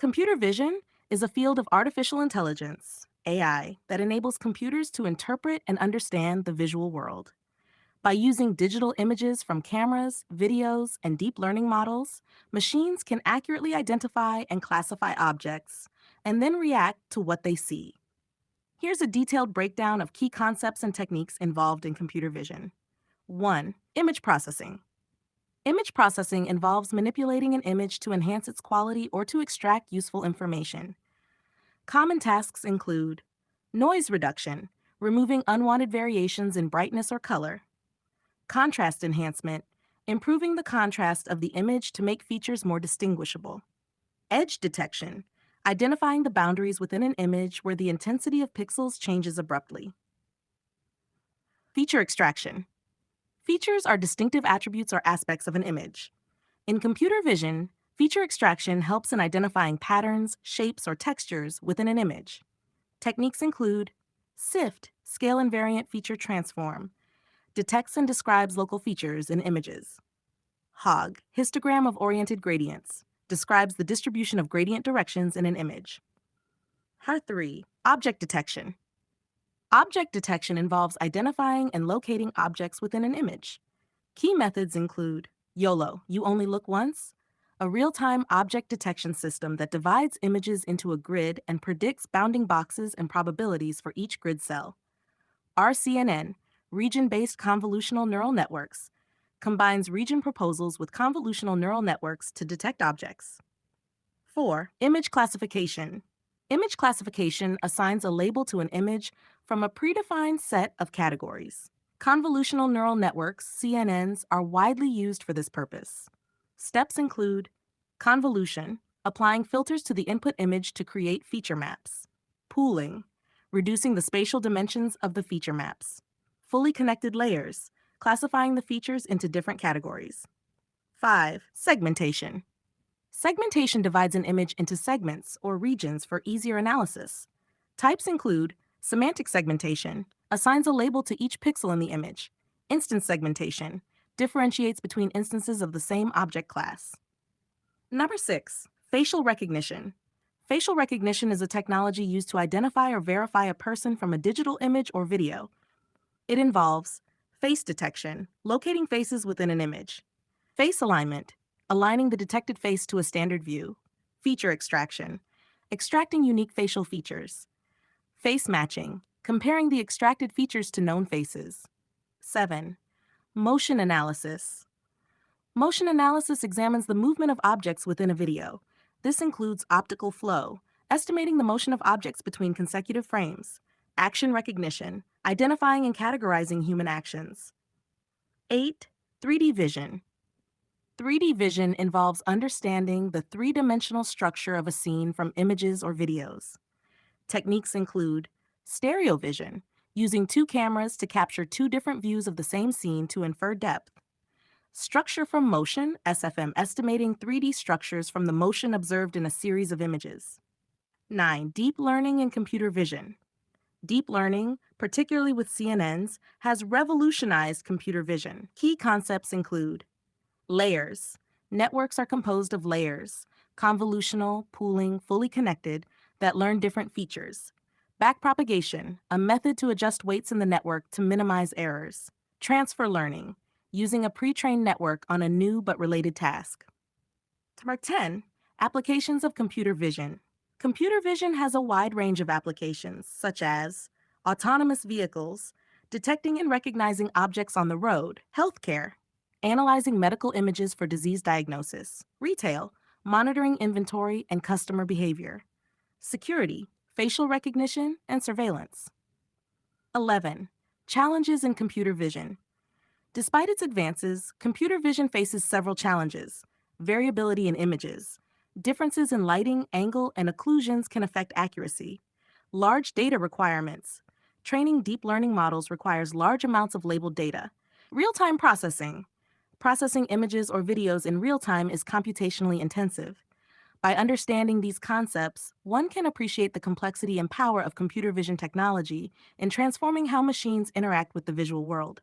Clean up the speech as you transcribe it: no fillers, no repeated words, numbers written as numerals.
Computer vision is a field of artificial intelligence, AI, that enables computers to interpret and understand the visual world. By using digital images from cameras, videos, and deep learning models, machines can accurately identify and classify objects and then react to what they see. Here's a detailed breakdown of key concepts and techniques involved in computer vision. 1. Image processing. Image processing involves manipulating an image to enhance its quality or to extract useful information. Common tasks include noise reduction, removing unwanted variations in brightness or color; contrast enhancement, improving the contrast of the image to make features more distinguishable; edge detection, identifying the boundaries within an image where the intensity of pixels changes abruptly; feature extraction. Features are distinctive attributes or aspects of an image. In computer vision, feature extraction helps in identifying patterns, shapes, or textures within an image. Techniques include SIFT, Scale Invariant Feature Transform, detects and describes local features in images; HOG, Histogram of Oriented Gradients, describes the distribution of gradient directions in an image. HER3, Object Detection. Object detection involves identifying and locating objects within an image. Key methods include YOLO, You Only Look Once, a real-time object detection system that divides images into a grid and predicts bounding boxes and probabilities for each grid cell; RCNN, Region-Based Convolutional Neural Networks, combines region proposals with convolutional neural networks to detect objects. 4. Image classification. Image classification assigns a label to an image from a predefined set of categories. Convolutional neural networks, CNNs, are widely used for this purpose. Steps include convolution, applying filters to the input image to create feature maps; pooling, reducing the spatial dimensions of the feature maps; fully connected layers, classifying the features into different categories. 5. Segmentation. Segmentation divides an image into segments or regions for easier analysis. Types include semantic segmentation, assigns a label to each pixel in the image; instance segmentation, differentiates between instances of the same object class. Number 6. Facial recognition. Facial recognition is a technology used to identify or verify a person from a digital image or video. It involves face detection, locating faces within an image; face alignment, aligning the detected face to a standard view; feature extraction, extracting unique facial features; face matching, comparing the extracted features to known faces. 7. Motion analysis. Motion analysis examines the movement of objects within a video. This includes optical flow, estimating the motion of objects between consecutive frames; action recognition, identifying and categorizing human actions. 8. 3D vision. 3D vision involves understanding the three-dimensional structure of a scene from images or videos. Techniques include stereo vision, using two cameras to capture two different views of the same scene to infer depth; structure from motion, SFM, estimating 3D structures from the motion observed in a series of images. 9. Deep learning and computer vision. Deep learning, particularly with CNNs, has revolutionized computer vision. Key concepts include layers. Networks are composed of layers, convolutional, pooling, fully connected, that learn different features; backpropagation, a method to adjust weights in the network to minimize errors; transfer learning, using a pre-trained network on a new but related task. Number 10. Applications of computer vision. Computer vision has a wide range of applications, such as autonomous vehicles, detecting and recognizing objects on the road; healthcare, analyzing medical images for disease diagnosis; retail, monitoring inventory and customer behavior; security, facial recognition and surveillance. 11. Challenges in computer vision. Despite its advances, computer vision faces several challenges. Variability in images. Differences in lighting, angle, and occlusions can affect accuracy. Large data requirements. Training deep learning models requires large amounts of labeled data. Real-time processing. Processing images or videos in real time is computationally intensive. By understanding these concepts, one can appreciate the complexity and power of computer vision technology in transforming how machines interact with the visual world.